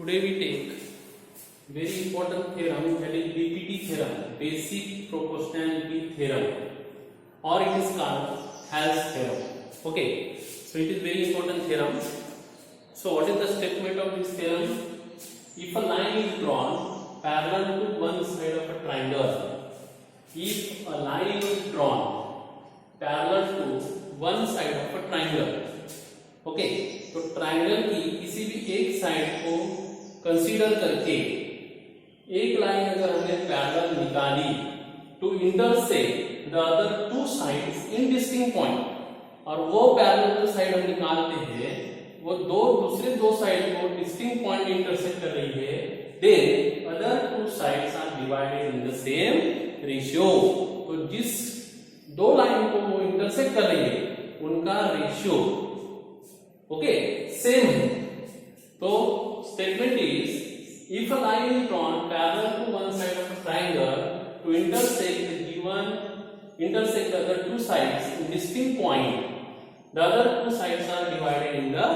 Today we take very important theorem, that is BPT theorem, basic proportionality theorem, or it is called Hall's theorem. Okay, so it is very important theorem. So what is the statement of this theorem? If a line is drawn parallel to one side of a triangle, if a line is drawn parallel to one side of a triangle, okay तो triangle की किसी भी एक side को consider करके एक line अगर हमने पैरेलल निकाली to intersect the other two sides in distinct point, और वो पैरेलल जो साइड हम निकालते हैं वो दूसरे दो साइड को डिस्टिंक्ट पॉइंट इंटरसेक्ट कर रही है, then other two sides are divided in the same ratio. तो जिस दो लाइन को वो इंटरसेक्ट कर रही है उनका रेशियो ओके सेम है। तो statement is if a line is drawn parallel to one side of a triangle to intersect the other two sides in distinct point, the other two sides are divided in the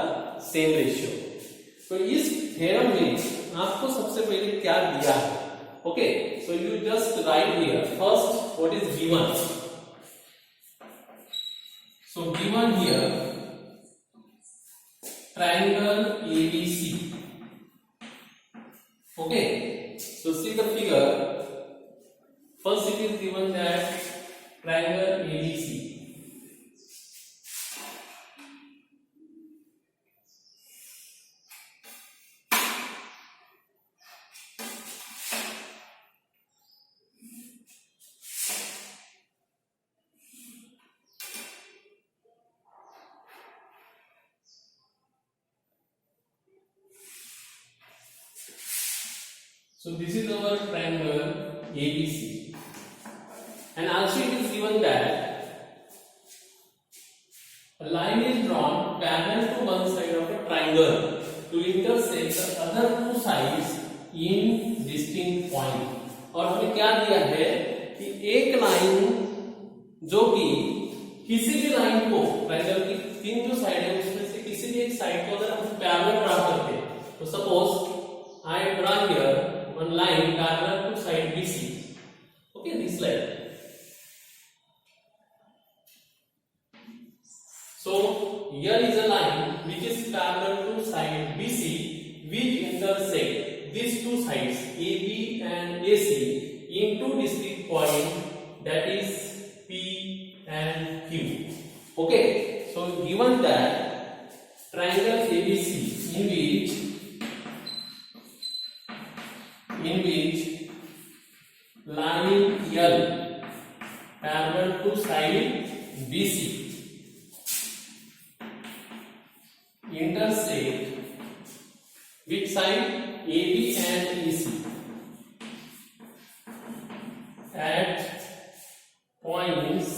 same ratio। तो इस theorem में आपको सबसे पहले क्या दिया है? Okay so you just right here first what is given. So given here triangle ABC. Okay, so see the figure. First it is given that triangle ABC. So this is our triangle ABC, and also it is given that a line is drawn parallel to one side of a triangle to intersect the other two sides in distinct point। और हमें क्या दिया है कि एक line जो कि किसी भी लाइन को ट्रायंगल की तीन जो साइड है उसमें से किसी भी एक साइड को अगर हम पैरेलल ड्रा करते हैं, तो suppose I draw here one line parallel to side BC, okay, this line। So here is a line which is parallel to side BC which intersect these two sides AB and AC in two distinct points, that is P and Q। okay, so given that triangle ABC in which line L parallel to side BC intersect which side AB and EC at points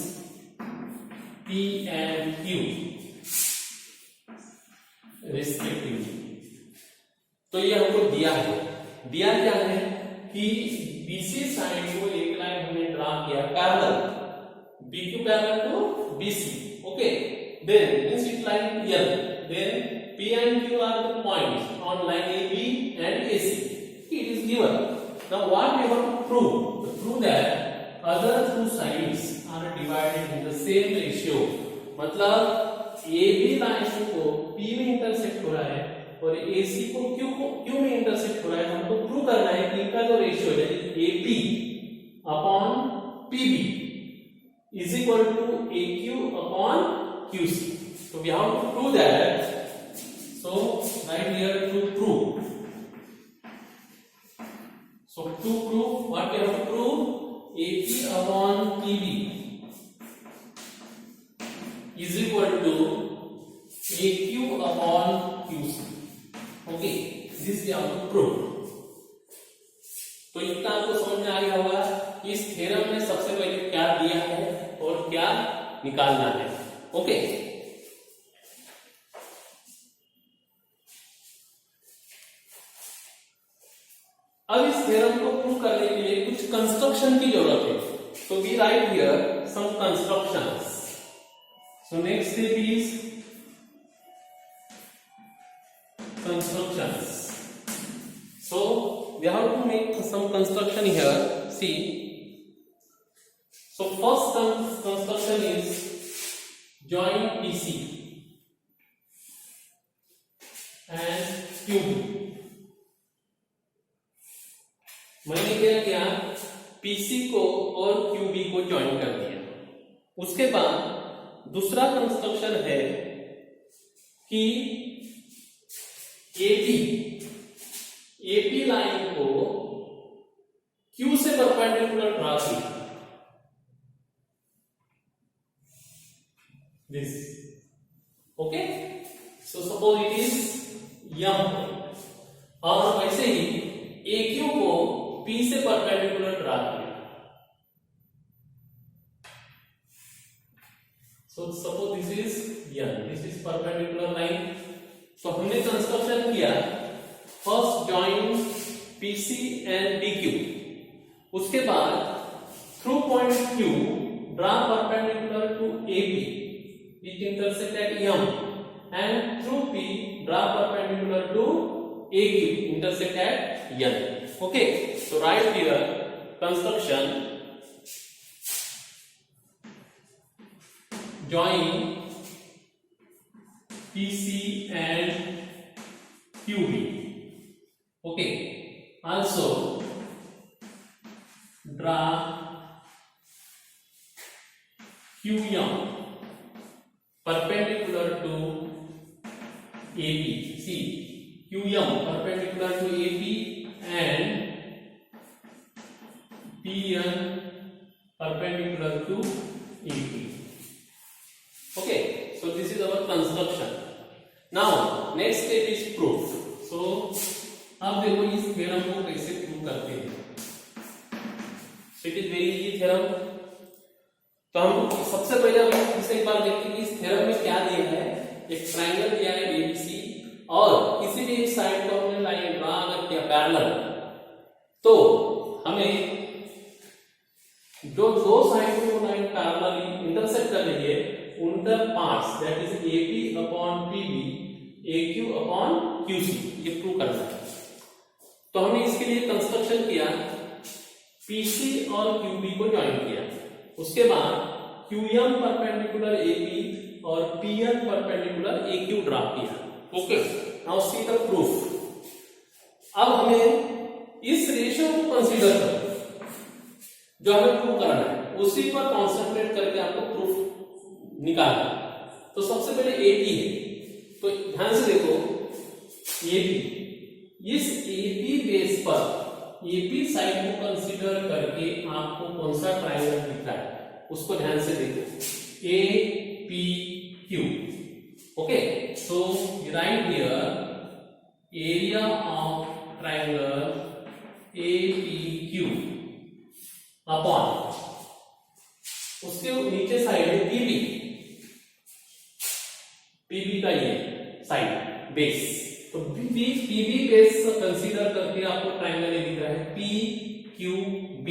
P and Q respectively। तो ये हमको दिया क्या है कि BC side को एक line हमने ड्रा किया parallel, BQ parallel to BC, okay, then means it line L, then P and Q are the points on line AB and AC। it is given। now what we have to prove that other two sides are divided in the same ratio। मतलब AB line को P में intersect हो रहा है और AC को Q में intersect हो रहा है। हमको प्रूव करना है कि इनका जो रेशियो है AP upon PB is equal to AQ upon QC। तो we have to prove that. So write here to prove. So to prove what we have to prove, AP upon PB is equal to AQ upon QC। Okay, this we have to prove. तो इतना आपको समझ में आ गया होगा इस theorem में सबसे पहले क्या दिया है और क्या निकालना है। ओके, अब इस थ्योरम को प्रूव करने के लिए कुछ कंस्ट्रक्शन की जरूरत है। तो we write here some constructions. So next step is constructions। So we have to make some construction here. See, so first construction is join PC and QB. मैंने क्या किया, PC को और QB को ज्वाइन कर दिया। उसके बाद दूसरा कंस्ट्रक्शन है कि AP लाइन को Q से परपेंडिकुलर ड्रा किया। This, okay? So suppose it is M, और वैसे ही AQ को P से परपेंडिकुलर ड्रा किया। So suppose this is N, this is perpendicular line. So हमने कंस्ट्रक्शन किया, first join PC and DQ, उसके बाद through point Q draw perpendicular to AP which intersect at M, and through P draw perpendicular to AQ intersect at N. Okay, so right here construction join PC and QB. Okay, also draw QM perpendicular to AP. See, QM perpendicular to AP and PN perpendicular to AP. Okay, so this is our construction. Now next step is proof. So अब देखो इस theorem को कैसे prove करते हैं। So it is very easy theorem. तो हम सबसे पहले हम इसे एक बार देखते हैं कि इस थ्योरम में क्या दिया है। एक ट्रायंगल दिया है ABC और किसी भी एक साइड को हमने लाइन ड्रा अगर किया पैरेलल, तो हमें जो दो साइड में वो लाइन पैरेलली इंटरसेक्ट कर रही है, उनका parts that is AP upon PB, AQ upon QC, ये प्रूव करना है। तो हमने इसके लिए कंस्ट्रक्शन किया, PC और QB को ज्वाइन किया, उसके बाद QM परपेंडिकुलर AP और PN परपेंडिकुलर AQ ड्रा किया। Okay, now see the proof. अब हमें इस रेशियो को कंसीडर करें जो हमें प्रूव करना है, उसी पर कॉन्सेंट्रेट करके आपको प्रूफ निकालना है। तो सबसे पहले AP है, तो ध्यान से देखो AP, इस AP बेस पर AP साइड को कंसीडर करके आपको कौन सा ट्रायंगल दिख रहा है उसको ध्यान से देखो, APQ। Okay, so write here area of triangle APQ upon उसके नीचे साइड है PB का ये साइड बेस, तो PB बेस कंसीडर करके आपको ट्रायंगल ये दिख रहा है PQB।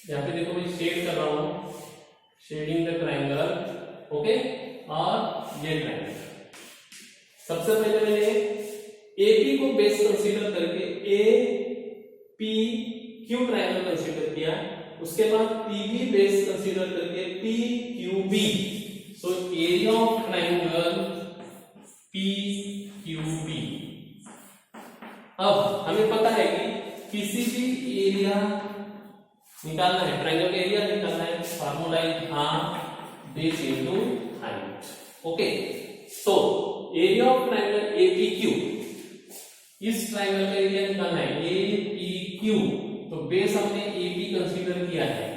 यहाँ पे देखो मैं शेड कर रहा हूं, शेडिंग द ट्रायंगल। ओके, और ये ट्रायंगल सबसे पहले मैंने AP को बेस कंसीडर करके APQ ट्रायंगल कंसीडर किया, उसके बाद PB बेस कंसीडर करके PQB। So area of triangle PQB। अब हमें पता है कि किसी भी एरिया निकालना है, ट्रायंगल का एरिया निकालना है, formula is half base into height. Okay, so area of triangle APQ, इस ट्रायंगल का एरिया निकालना है APQ, तो बेस हमने AP कंसीडर किया है।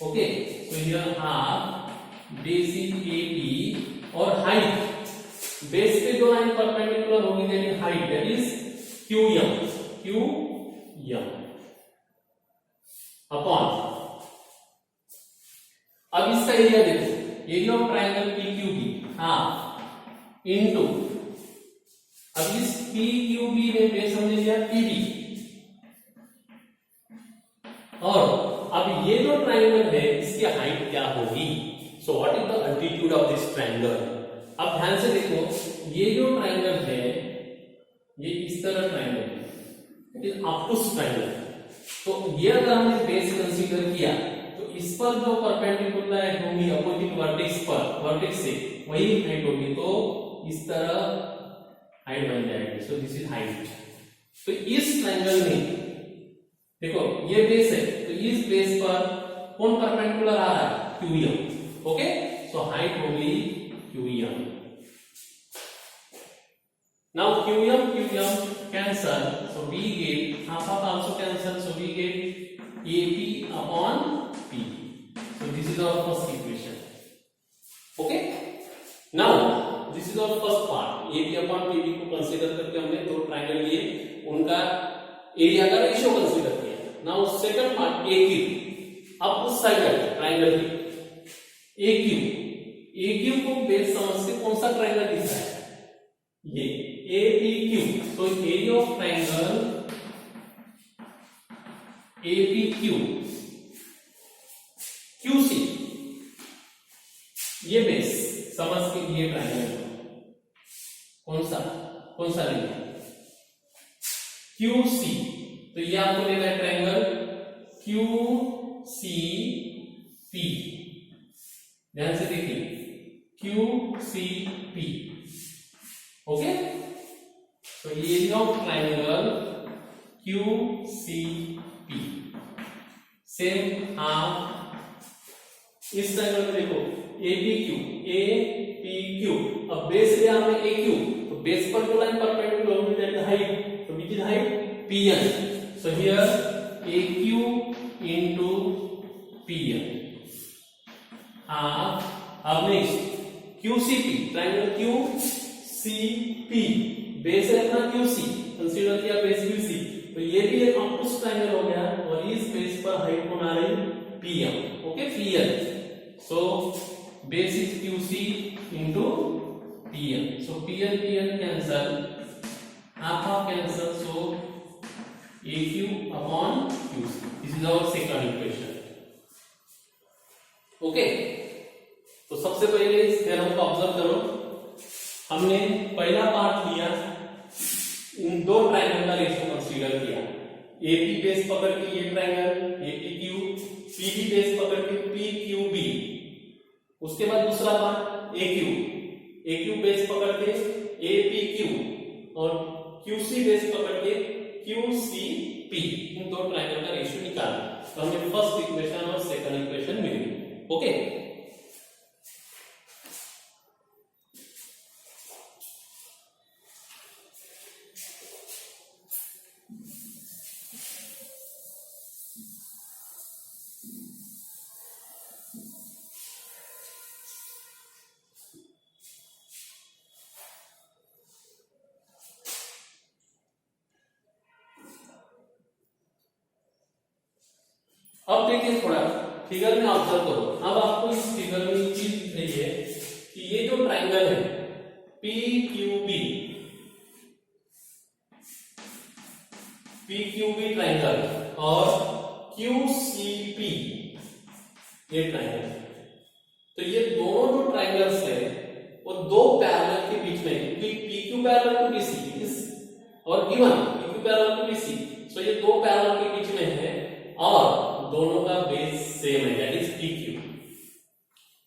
Okay, so here half base is AP और हाइट, बेस पे जो लाइन परपेंडिकुलर होगी that height that is QM upon, अब इसका एरिया देखो, area of triangle PQB half into, अब इस PQB में बेस हमने लिया PB, और अब ये जो ट्रायंगल है इसकी हाइट क्या होगी। So what is the altitude of this triangle. अब ध्यान से देखो, ये जो ट्रायंगल है ये इस तरह ट्रायंगल है, इट इज ऑब्टूस ट्रायंगल। तो ये अगर हमने बेस कंसीडर किया तो इस पर जो परपेंडिकुलर होगी अपोजिट वर्टेक्स पर, वर्टेक्स से वही हाइट होगी, तो इस तरह हाइट बन जाएगी। So this is height. तो इस ट्रायंगल में देखो ये बेस है, तो इस बेस पर कौन परपेंडिकुलर आ रहा है? QM। ओके, सो हाइट होगी QM। Now QM cancel, so we get half also cancel, so we get AP upon P. So this is our first equation. Okay. Now this is our first part. AP upon PB को consider करके हमने दो triangle लिए, उनका area का ratio consider किया। Now second part AQ। अब उस साइड है ट्रायंगल की AQ को बेस समझ से कौन सा ट्रायंगल दिखता है? ये APQ। तो area of triangle APQ QC, ये बेस समझ के ये ट्रायंगल कौन सा लेंगे? QC। तो ये आपको लेना है ट्रायंगल QCP। ध्यान से देखिए QCP। ओके, तो area of triangle QCP same half इस ट्रायंगल में देखो APQ। अब बेस लिया हमने AQ, तो बेस पर जो लाइन परपेंडिकुलर होगी दैट इज हाइट, तो which is height? PN। So here AQ into PN half. अब next QCP, triangle QCP, base है अपना QC, कंसीडर किया बेस QC, तो ये भी एक ऑब्टूस ट्रायंगल हो गया, और इस बेस पर हाइट कौन आ रही? PM। Okay, PN। So base is QC into PN, so PN cancel, half cancel, so AQ upon QC। This is our second equation। Okay, तो सबसे पहले इस थ्योरम को ऑब्जर्व करो। हमने पहला पार्ट लिया, इन दो ट्रायंगल का रेशियो कंसीडर किया। AP बेस पकड़ के ये ट्रायंगल APQ, PB बेस पकड़ के PQB। उसके बाद दूसरा पार्ट AQ बेस पकड़ के APQ, और QC बेस पकड़ के QCP। इन दो ट्रायंगल का रेशियो निकालना, तो हमें फर्स्ट इक्वेशन और सेकंड इक्वेशन मिली। ओके, अब देखिए थोड़ा फिगर में ऑब्जर्व करो। अब आपको इस फिगर में एक चीज दिख रही है कि ये जो ट्रायंगल है PQB ट्रायंगल और QCP ये ट्रायंगल, तो ये दोनों जो ट्रायंगल्स है वो दो पैरेलल के बीच में, क्योंकि PQ पैरेलल टू BC और given PQ parallel to BC, so ये दो पैरेलल के बीच में है और दोनों का बेस सेम है, दैट इज PQ।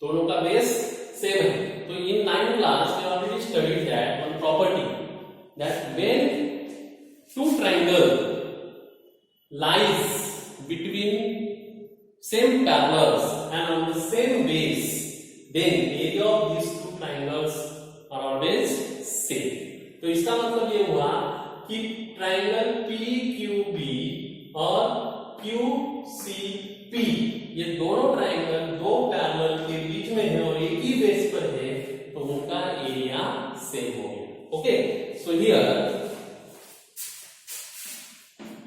दोनों का बेस सेम है। तो इन 9th class we already studied that one property, that when two triangle lies between same parallels and on the same base, then area of these two triangles are always same। तो इसका मतलब ये हुआ कि triangle PQB और QCP ये दोनों triangle दो पैरेलल के बीच में है और एक ही बेस पर है, तो उनका एरिया सेम हो गया। Okay, so here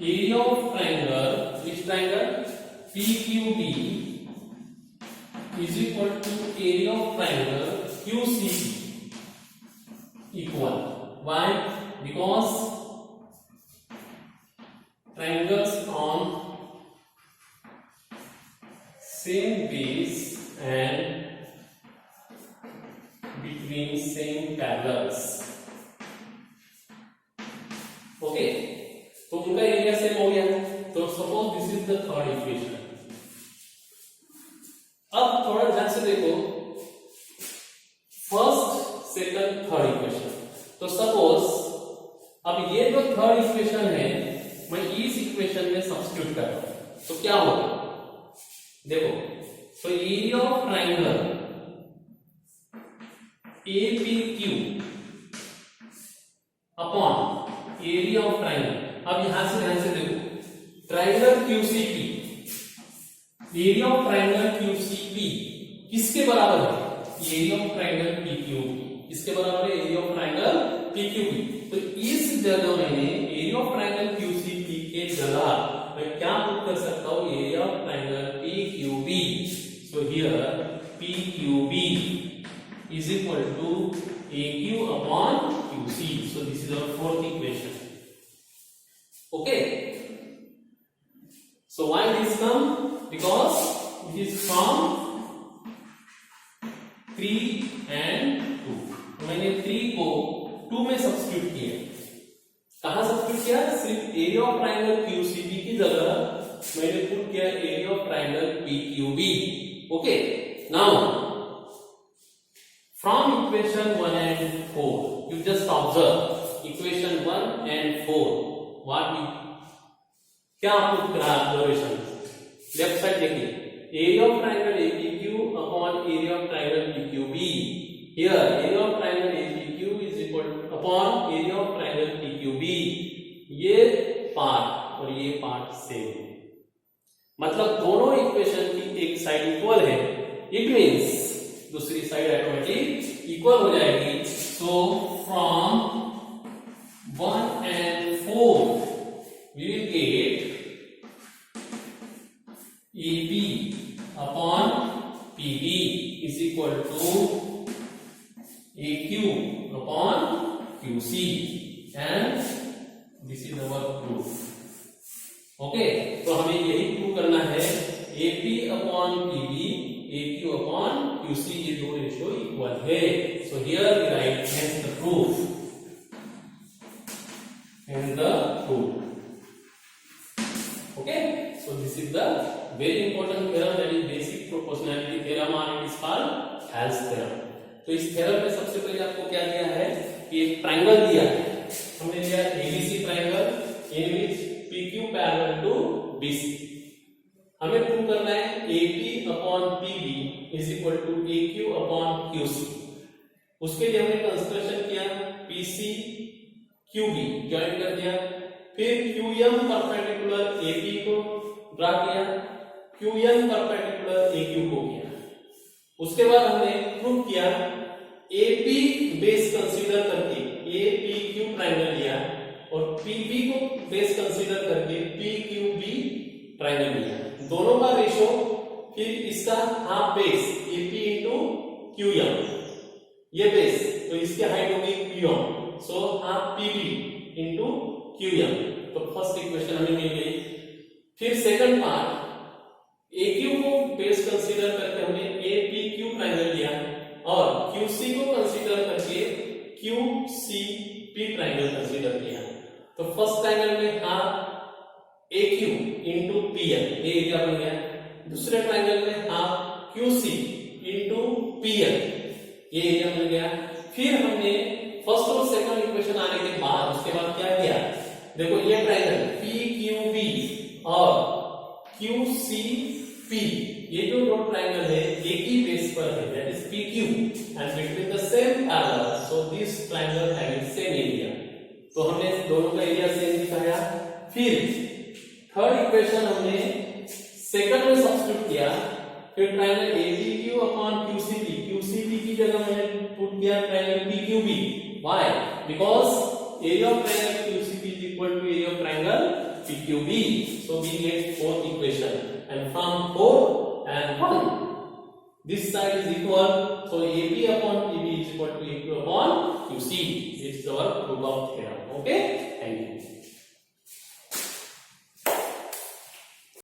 area of triangle, which triangle? PQB is equal to area of triangle QCP equal. Why? Because triangles on same base and between same parallels okay, तो उनका area same हो गया। तो suppose this is the third equation. अब थोड़ा ध्यान से देखो, फर्स्ट सेकंड थर्ड इक्वेशन। तो सपोज अब ये जो थर्ड इक्वेशन है मैं इस इक्वेशन में सब्स्टिट्यूट कर रहा हूं, तो क्या होगा देखो। तो area of triangle APQ upon area of triangle. अब यहां से ध्यान से देखो, triangle QCP, area of triangle QCP किसके बराबर है? Area of triangle PQP। किसके बराबर है? Area of triangle PQP। तो इस जगह मैंने एरिया ऑफ ट्राइंगल QCP के जगह मैं क्या पुट कर सकता हूं? Area of triangle PQB। So here PQB is equal to AQ upon QC. So this is our fourth equation. Okay. So why this come? Because it is from 3 and 2. मैंने 3 को 2 में सब्स्टिट्यूट किया। कहां substitute किया? सिर्फ area of triangle QCB की जगह मैंने पुट किया area of triangle PQB। Okay, now from equation 1 and 4 you just observe equation 1 and 4 what we क्या पुट करा ऑब्जर्वेशन। लेफ्ट साइड देखिए, area of triangle APQ upon area of triangle PQB। Here area of triangle APQ is equal upon area of triangle PQB। ये part और ये part same, मतलब दोनों equation की एक साइड इक्वल है, इट मींस दूसरी साइड ऑटोमेटिक इक्वल हो जाएगी। So from 1 and 4 we will get AB upon PB is equal to AQ upon QC and this is our proof. Okay, तो हमें यही प्रूव करना है AP upon PB, AQ upon QC ये दो ratio equal है। So here we write hence the proof. And the proof. Okay, so this is the very important theorem, that is basic proportionality theorem, or it is called Hall's theorem. तो इस theorem में सबसे पहले आपको क्या दिया है कि एक ट्राइंगल दिया है, हमने लिया ABC triangle in which PQ parallel to BC। हमें प्रूव करना है AP upon PB is equal to AQ upon QC। उसके लिए हमने कंसीडरेशन किया PC QB ज्वाइन कर दिया, फिर QM परपेंडिकुलर AP को ड्रा किया, QN परपेंडिकुलर AQ को किया। उसके बाद हमने प्रूव किया AP बेस कंसीडर करके APQ ट्राइंगल लिया और PB को बेस कंसीडर करके PQB ट्राइंगल लिया, दोनों का रेशो, फिर इसका half base AP into QM, ये बेस तो इसकी हाइट होगी QM, so half PB into QM। तो फर्स्ट इक्वेशन हमें मिल गई। फिर सेकंड पार्ट AQ को बेस कंसीडर करके हमने APQ ट्राइंगल लिया और QC को कंसीडर करके QCP ट्राइंगल कंसीडर किया। तो फर्स्ट ट्राइंगल में हाफ AQ इंटू PL ये एरिया बन गया, दूसरे ट्राइंगल में हाफ QC इंटू PL ये एरिया बन गया। फिर हमने फर्स्ट और सेकंड इक्वेशन आने के बाद उसके बाद क्या किया, देखो ये ट्राइंगल PQB और QCP ये जो दो ट्राइंगल है एक ही बेस पर है, that is PQ and between the same parallel, so this triangle having same area. तो हमने दोनों का एरिया सेम दिखाया। फिर थर्ड इक्वेशन हमने सेकंड में सब्स्टिट्यूट किया, फिर ट्राइंगल APQ अपॉन QCP की जगह मैंने पुट किया triangle PQB। Why? Because area of triangle QCP is equal to area of triangle PQB, so we get fourth equation, and from 4 and 1 this side is equal, so AP upon PB is equal to AQ upon QC. This is our proof of theorem. Okay, thank you.